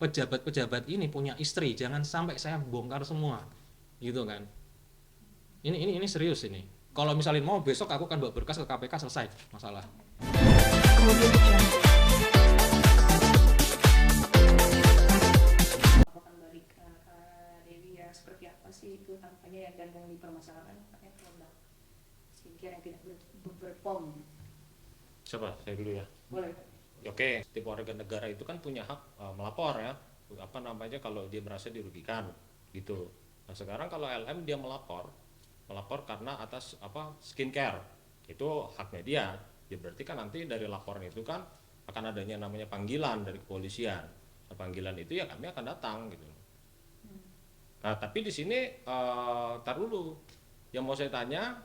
pejabat-pejabat ini punya istri, jangan sampai saya bongkar semua, gitu kan. Ini serius ini. Kalau misalnya mau besok aku akan bawa berkas ke KPK, selesai masalah. Apakah balik ke Dewi ya, seperti apa sih itu tampaknya yang gandeng dipermasalahkan pakai produk skincare yang tidak berpom. Siapa? Saya dulu ya. Boleh. Oke, setiap warga negara itu kan punya hak melapor ya, apa namanya, kalau dia merasa dirugikan gitu. Nah sekarang kalau LM dia melapor karena atas apa, skincare, itu haknya dia. Ya berarti kan nanti dari laporan itu kan akan adanya namanya panggilan dari kepolisian. Nah, panggilan itu ya kami akan datang gitu. Nah tapi di sini tar dulu, yang mau saya tanya,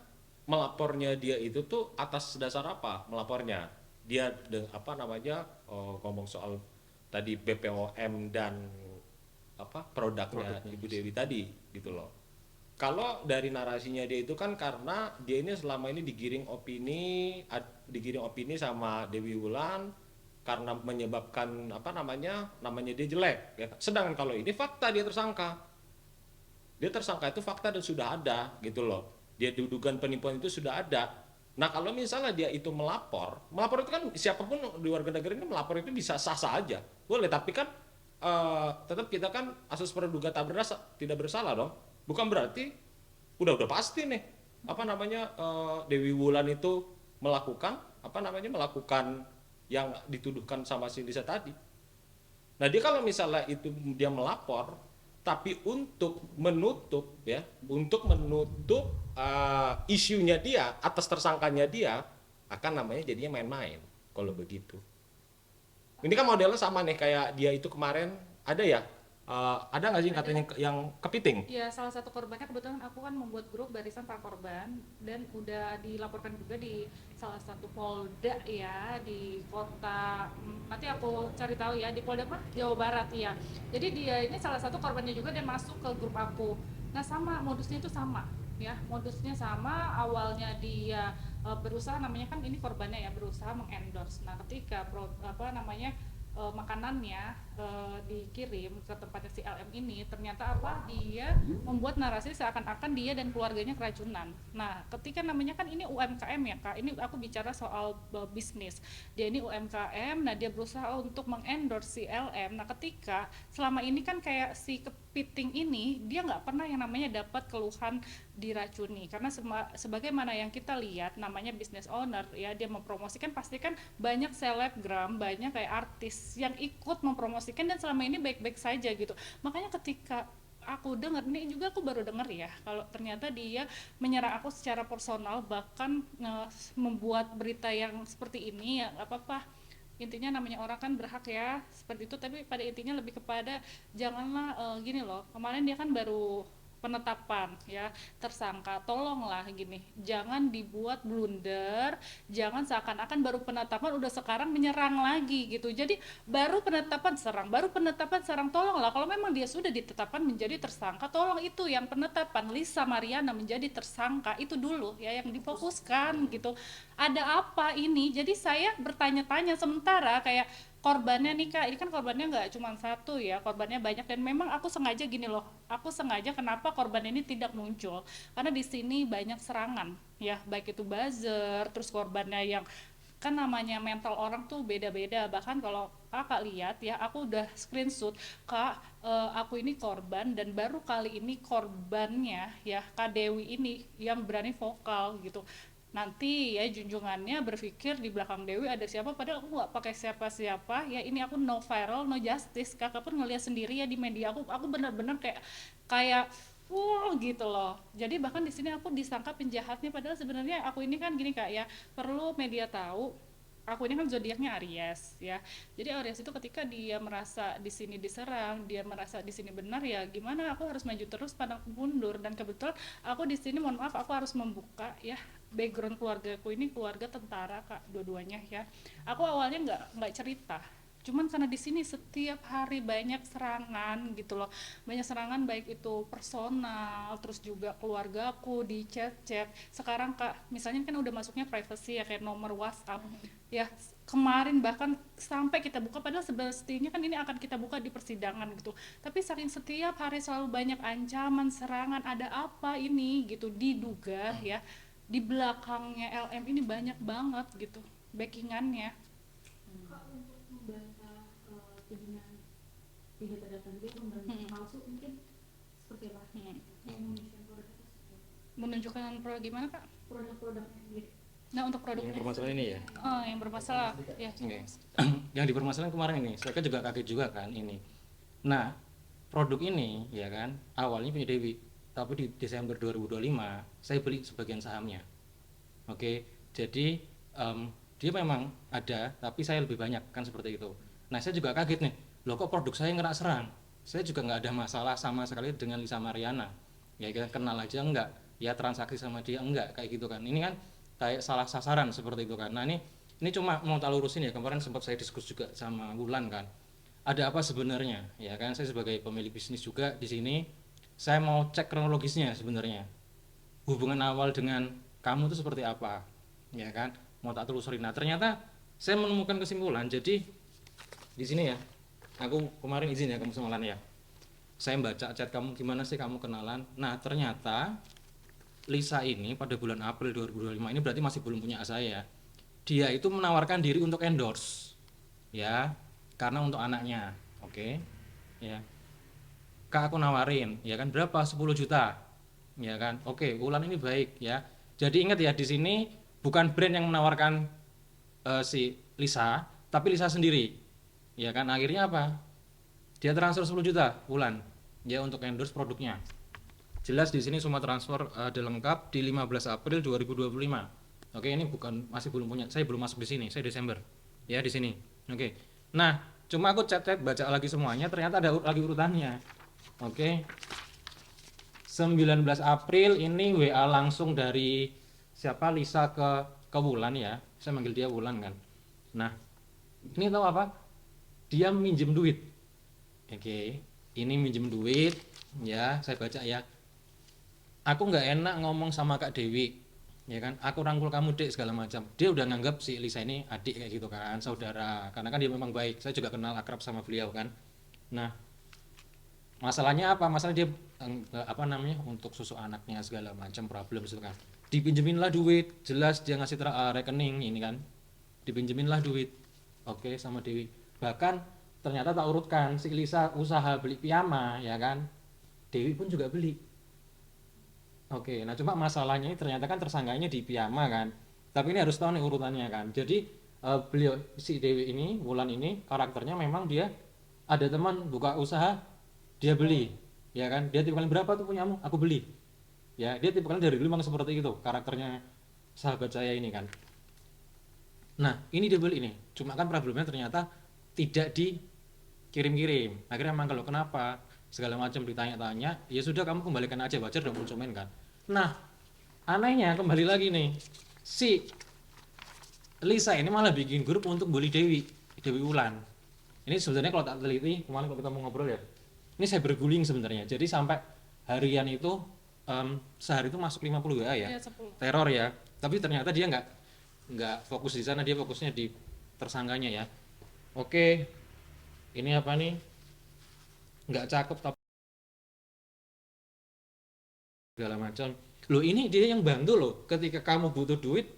melapornya dia itu tuh atas dasar apa melapornya? Dia apa namanya, ngomong soal tadi BPOM dan apa produknya Ibu Dewi tadi gitu loh. Kalau dari narasinya dia itu kan karena dia ini selama ini digiring opini sama Dewi Wulan karena menyebabkan apa namanya dia jelek ya. Sedangkan kalau ini fakta, dia tersangka itu fakta dan sudah ada gitu loh, dia dugaan penipuan itu sudah ada. Nah kalau misalnya dia itu melapor itu kan siapapun di warga negara ini melapor itu bisa sah-sah aja, boleh, tapi kan tetap kita kan asas praduga tidak bersalah dong. Bukan berarti udah pasti nih apa namanya, Dewi Wulan itu melakukan yang dituduhkan sama si Lisa tadi. Nah dia kalau misalnya itu dia melapor, tapi untuk menutup isunya dia atas tersangkanya dia, akan namanya jadinya main-main kalau begitu. Ini kan modelnya sama nih kayak dia itu kemarin ada ya, ada nggak sih katanya yang kepiting? Ya, salah satu korbannya kebetulan aku kan membuat grup barisan para korban dan udah dilaporkan juga di salah satu Polda ya di kota, nanti aku cari tahu ya, di Polda apa? Jawa Barat ya. Jadi dia ini salah satu korbannya juga dan masuk ke grup aku. Nah sama modusnya itu sama ya, modusnya sama. Awalnya dia berusaha, namanya kan ini korbannya ya, berusaha mengendorse. Nah ketika makanannya dikirim ke tempatnya si LM ini, ternyata apa, dia membuat narasi seakan-akan dia dan keluarganya keracunan. Nah ketika namanya kan ini UMKM ya kak, ini aku bicara soal bisnis, dia ini UMKM, nah dia berusaha untuk mengendorse si LM. Nah ketika selama ini kan kayak si kepiting ini dia nggak pernah yang namanya dapat keluhan diracuni, karena sebagaimana yang kita lihat namanya business owner ya, dia mempromosikan pasti kan banyak selebgram, banyak kayak artis yang ikut mempromosikan dan selama ini baik-baik saja gitu. Makanya ketika aku dengar, ini juga aku baru dengar ya, kalau ternyata dia menyerang aku secara personal, bahkan membuat berita yang seperti ini ya nggak apa-apa. Intinya namanya orang kan berhak ya seperti itu, tapi pada intinya lebih kepada janganlah gini loh, kemarin dia kan baru penetapan ya tersangka, tolonglah gini, jangan dibuat blunder, jangan seakan-akan baru penetapan udah sekarang menyerang lagi gitu. Jadi baru penetapan serang, tolonglah kalau memang dia sudah ditetapkan menjadi tersangka, tolong itu yang penetapan Lisa Mariana menjadi tersangka itu dulu ya yang difokuskan gitu. Ada apa ini? Jadi saya bertanya-tanya, sementara kayak korbannya nih kak, ini kan korbannya nggak cuma satu ya, korbannya banyak. Dan memang aku sengaja gini loh, aku sengaja kenapa korban ini tidak muncul, karena di sini banyak serangan ya, baik itu buzzer, terus korbannya yang kan namanya mental orang tuh beda-beda. Bahkan kalau kakak lihat ya, aku udah screenshot kak, aku ini korban dan baru kali ini korbannya ya kak Dewi ini yang berani vokal gitu. Nanti ya junjungannya berpikir di belakang Dewi ada siapa, padahal aku nggak pakai siapa-siapa ya. Ini aku no viral no justice, kakak pun ngeliat sendiri ya di media aku benar-benar kayak gitu loh. Jadi bahkan di sini aku disangka penjahatnya, padahal sebenarnya aku ini kan gini kak ya, perlu media tahu aku ini kan zodiaknya Aries ya. Jadi Aries itu ketika dia merasa di sini diserang, dia merasa di sini benar, ya gimana, aku harus maju terus pantang mundur. Dan kebetulan aku di sini, mohon maaf, aku harus membuka ya background keluargaku ini keluarga tentara kak, dua-duanya ya. Aku awalnya nggak cerita, cuman karena di sini setiap hari banyak serangan gitu loh, banyak serangan baik itu personal, terus juga keluargaku di chat-chat. Sekarang kak misalnya kan udah masuknya privacy ya, kayak nomor WhatsApp ya, kemarin bahkan sampai kita buka, padahal semestinya kan ini akan kita buka di persidangan gitu, tapi saking setiap hari selalu banyak ancaman, serangan, ada apa ini gitu, diduga ya di belakangnya LM ini banyak banget gitu backingannya. Kak, untuk membantah tudingan tidak terdaftar itu pemberantasan palsu mungkin seperti apa? Indonesian produk itu seperti apa? Menunjukkan produk gimana kak? Produk-produknya sendiri. Nah untuk produknya Yang bermasalah ini ya. yang bermasalah ya. Oke. Yang dipermasalahan kemarin ini, saya kan juga kaget juga kan ini. Nah, produk ini ya kan awalnya punya Dewi, tapi di Desember 2025 saya beli sebagian sahamnya. Oke, jadi dia memang ada, tapi saya lebih banyak kan seperti itu. Nah, saya juga kaget nih, loh kok produk saya nggak serang? Saya juga nggak ada masalah sama sekali dengan Lisa Mariana. Ya kita kenal aja enggak, ya transaksi sama dia enggak kayak gitu kan. Ini kan kayak salah sasaran seperti itu kan. Nah ini cuma mau tak lurusin ya, kemarin sempat saya diskusi juga sama Wulan kan. Ada apa sebenarnya? Ya kan saya sebagai pemilik bisnis juga di sini, saya mau cek kronologisnya sebenarnya. Hubungan awal dengan kamu itu seperti apa? Ya kan? Mau tak telusurin. Nah, ternyata saya menemukan kesimpulan. Jadi di sini ya. Aku kemarin izin ya kamu semalan ya. Saya baca chat kamu, gimana sih kamu kenalan? Nah, ternyata Lisa ini pada bulan April 2025 ini berarti masih belum punya saya. Dia itu menawarkan diri untuk endorse. Ya, karena untuk anaknya. Oke. Ya. Kak aku nawarin, ya kan berapa? 10 juta. Ya kan? Oke, Wulan ini baik ya. Jadi ingat ya di sini bukan brand yang menawarkan si Lisa, tapi Lisa sendiri. Ya kan akhirnya apa? Dia transfer 10 juta Wulan ya untuk endorse produknya. Jelas di sini semua transfer ada lengkap di 15 April 2025. Oke, ini bukan masih belum punya. Saya belum masuk di sini. Saya Desember. Ya di sini. Oke. Nah, cuma aku chat baca lagi semuanya, ternyata ada lagi urutannya. Oke. 19 April ini WA langsung dari siapa Lisa ke Wulan ya. Saya manggil dia Wulan kan. Nah, ini tahu apa? Dia minjem duit. Oke. Ini minjem duit ya, saya baca ya. Aku nggak enak ngomong sama Kak Dewi, ya kan? Aku rangkul kamu dek segala macam. Dia udah nganggap si Lisa ini adik kayak gitu kan, saudara. Karena kan dia memang baik. Saya juga kenal akrab sama beliau kan. Nah, masalahnya apa? Masalah dia apa namanya untuk susu anaknya segala macam problem itu kan. Dipinjemin lah duit, jelas dia ngasih rekening ini kan. Dipinjemin lah duit. Oke, sama Dewi. Bahkan ternyata tak urutkan si Lisa usaha beli piyama ya kan. Dewi pun juga beli. Oke, nah cuma masalahnya ternyata kan tersangkanya di piyama kan. Tapi ini harus tahu nih urutannya kan. Jadi beliau si Dewi ini, Wulan ini karakternya memang dia ada teman buka usaha, dia beli, ya kan? Dia tipe kalian berapa tuh punyamu? Aku beli. Ya, dia tipe kalian dari dulu memang seperti itu karakternya sahabat saya ini kan. Nah, ini dia beli ini. Cuma kan problemnya ternyata tidak dikirim-kirim. Akhirnya memang kalau kenapa segala macam ditanya-tanya, ya sudah kamu kembalikan aja, wajar dong konsumen kan. Nah, anehnya kembali lagi nih, si Lisa ini malah bikin grup untuk bully Dewi Wulan. Ini sebenarnya kalau tak teliti, kemarin kalau kita mau ngobrol ya, ini saya berguling sebenarnya. Jadi sampai harian itu sehari itu masuk 50 WA ya, Ya, 10. teror ya. Tapi ternyata dia nggak fokus di sana, dia fokusnya di tersangkanya ya. Oke, ini apa nih? Nggak cakep tapi segala macam. Loh ini dia yang bantu loh. Ketika kamu butuh duit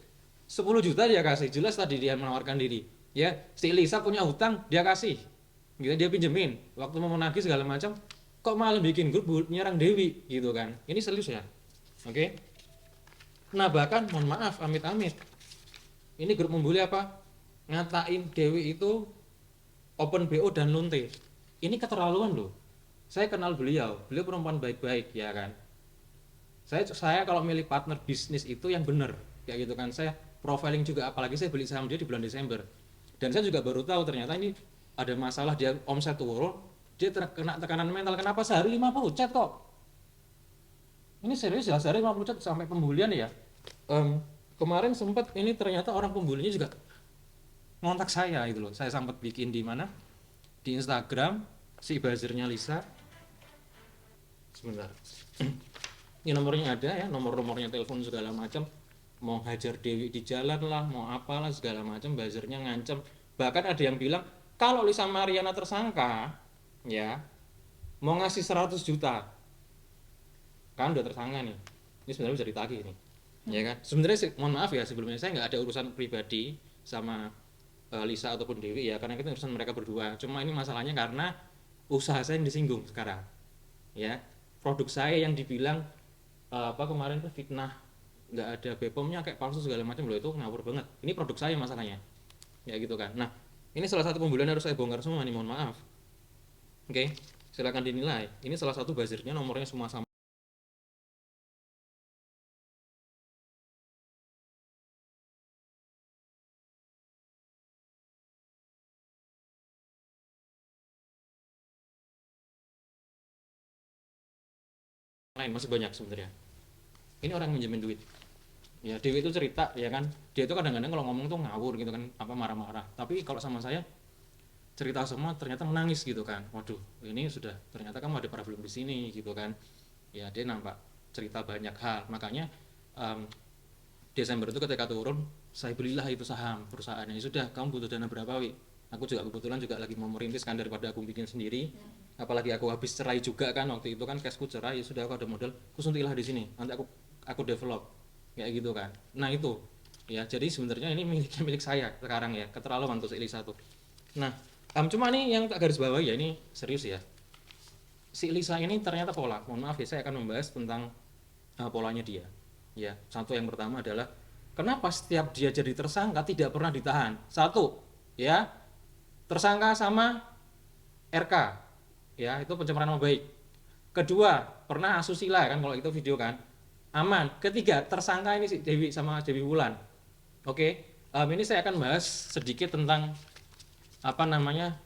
10 juta dia kasih. Jelas tadi dia menawarkan diri. Ya, si Lisa punya hutang dia kasih. Gitu dia pinjemin. Waktu mau menagih segala macam, kok malah bikin grup nyerang Dewi gitu kan. Ini serius ya. Oke. Nah, bahkan mohon maaf amit-amit. Ini grup membuli apa? Ngatain Dewi itu open BO dan lonte. Ini keterlaluan loh. Saya kenal beliau perempuan baik-baik ya kan. Saya kalau milih partner bisnis itu yang benar kayak gitu kan. Saya profiling juga, apalagi saya beli saham dia di bulan Desember. Dan saya juga baru tahu ternyata ini ada masalah, dia omset turun, dia terkena tekanan mental. Kenapa sehari 50 chat kok? Ini serius ya, sehari 50 chat sampai pembulian ya. Kemarin sempat ini ternyata orang pembulinya juga ngontak saya gitu loh. Saya sempat bikin di mana? Di Instagram si buzzernya Lisa. Sebentar. Ini nomornya ada ya, nomornya telepon segala macam. Mau hajar Dewi di jalan lah, mau apalah segala macam, buzzernya ngancem. Bahkan ada yang bilang kalau Lisa Mariana tersangka ya mau ngasih 100 juta, kan udah tersangka nih, ini sebenarnya bisa ditagih nih, ya kan. Sebenarnya mohon maaf ya, sebelumnya saya nggak ada urusan pribadi sama Lisa ataupun Dewi ya, karena itu urusan mereka berdua. Cuma ini masalahnya karena usaha saya yang disinggung sekarang, ya. Produk saya yang dibilang apa kemarin tuh fitnah, nggak ada BPOM-nya kayak palsu segala macam, loh itu ngawur banget. Ini produk saya masalahnya, ya gitu kan. Nah ini salah satu pembulian harus saya bongkar semua nih, mohon maaf. Oke, silakan dinilai. Ini salah satu buzzernya, nomornya semua sama. Lain masih banyak sebenarnya. Ini orang minjemin duit. Ya Dewi itu cerita ya kan, dia itu kadang-kadang kalau ngomong tuh ngawur gitu kan, apa marah-marah. Tapi kalau sama saya cerita semua ternyata menangis gitu kan. Waduh, ini sudah ternyata kamu ada problem di sini gitu kan. Ya dia nampak cerita banyak hal. Makanya Desember itu ketika turun, saya belilah itu saham perusahaannya. Ya sudah, kamu butuh dana berapa, Wi? Aku juga kebetulan juga lagi mau merintis kan, daripada aku bikin sendiri. Apalagi aku habis cerai juga kan, waktu itu kan cashku cerai, ya sudah aku ada modal, aku suntilah di sini. Nanti aku develop kayak gitu kan. Nah itu ya, jadi sebenarnya ini milik saya sekarang ya, keterlaluan untuk si Lisa tuh. Nah cuma nih yang tak garis bawah ya, ini serius ya, si Lisa ini ternyata pola. Mohon maaf ya, saya akan membahas tentang polanya dia ya. Satu, yang pertama adalah kenapa setiap dia jadi tersangka tidak pernah ditahan. Satu ya, tersangka sama RK ya, itu pencemaran nama baik. Kedua, pernah asusila kan, kalau itu video kan, aman. Ketiga, tersangka ini si Dewi sama Dewi Wulan. Oke, ini saya akan bahas sedikit tentang apa namanya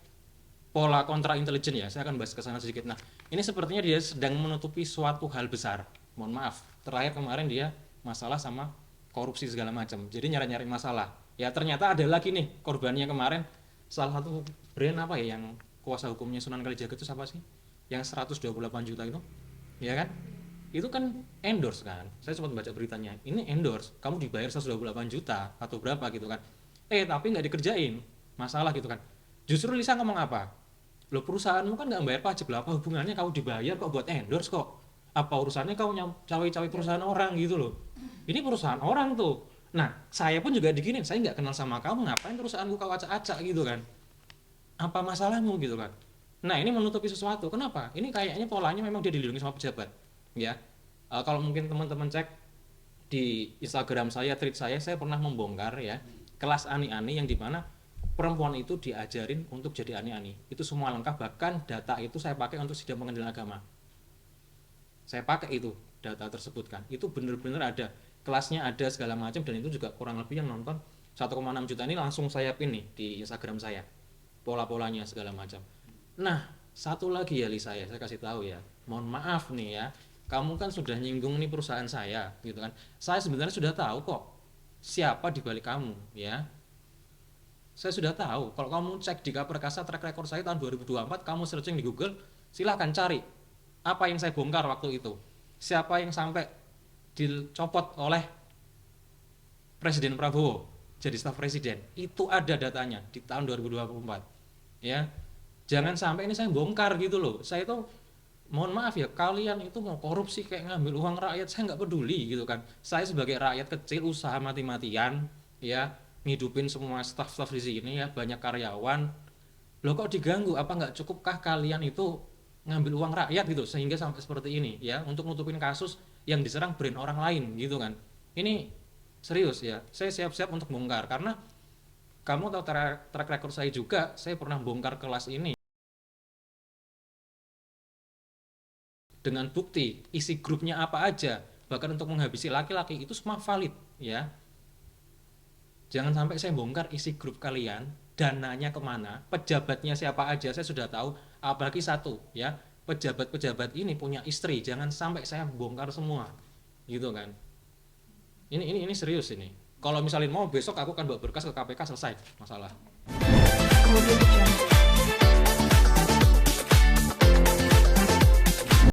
pola kontra intelijen ya. Saya akan bahas ke sana sedikit. Nah, ini sepertinya dia sedang menutupi suatu hal besar. Mohon maaf, terakhir kemarin dia masalah sama korupsi segala macam. Jadi nyari-nyari masalah. Ya ternyata ada lagi nih korbannya kemarin, salah satu brand apa ya yang kuasa hukumnya Sunan Kalijaga itu siapa sih? Yang 128 juta itu, ya kan? Itu kan endorse kan. Saya sempat baca beritanya. Ini endorse, kamu dibayar 128 juta atau berapa gitu kan. Tapi nggak dikerjain. Masalah gitu kan. Justru Lisa ngomong apa? Loh, perusahaanmu kan nggak bayar pajak, lah apa hubungannya kamu dibayar kok buat endorse kok? Apa urusannya kamu cawe-cawe perusahaan orang gitu loh. Ini perusahaan orang tuh. Nah, saya pun juga diginin, saya nggak kenal sama kamu, ngapain perusahaanku kau acak-acak gitu kan. Apa masalahmu gitu kan. Nah, ini menutupi sesuatu. Kenapa? Ini kayaknya polanya memang dia dilindungi sama pejabat. Ya, kalau mungkin teman-teman cek di Instagram saya, tweet saya pernah membongkar ya kelas ani-ani yang dimana perempuan itu diajarin untuk jadi ani-ani. Itu semua lengkap, bahkan data itu saya pakai untuk sidang pengadilan agama. Saya pakai itu data tersebut kan, itu benar-benar ada kelasnya, ada segala macam, dan itu juga kurang lebih yang nonton 1,6 juta ini langsung saya pin nih di Instagram saya, pola-polanya segala macam. Nah, satu lagi ya Lisa ya, saya kasih tahu ya, mohon maaf nih ya, kamu kan sudah nyinggung nih perusahaan saya gitu kan. Saya sebenarnya sudah tahu kok siapa di balik kamu ya. Saya sudah tahu. Kalau kamu cek di Perkasa track record saya tahun 2024, kamu searching di Google, silahkan cari apa yang saya bongkar waktu itu. Siapa yang sampai dicopot oleh Presiden Prabowo jadi staf presiden. Itu ada datanya di tahun 2024. Ya. Jangan sampai ini saya bongkar gitu loh. Saya itu mohon maaf ya, kalian itu mau korupsi kayak ngambil uang rakyat, saya nggak peduli gitu kan. Saya sebagai rakyat kecil usaha mati-matian ya, ngidupin semua staf-staf di sini ya, banyak karyawan. Loh kok diganggu? Apa nggak cukupkah kalian itu ngambil uang rakyat gitu sehingga sampai seperti ini ya, untuk nutupin kasus yang diserang brand orang lain gitu kan. Ini serius ya, saya siap-siap untuk bongkar karena kamu tahu track record saya juga, saya pernah bongkar kelas ini dengan bukti isi grupnya apa aja, bahkan untuk menghabisi laki-laki itu semua valid ya. Jangan sampai saya bongkar isi grup kalian, dananya kemana, pejabatnya siapa aja, saya sudah tahu. Apalagi satu ya, pejabat-pejabat ini punya istri, jangan sampai saya bongkar semua gitu kan. Ini serius ini. Kalau misalnya mau besok aku akan bawa berkas ke KPK, selesai masalah.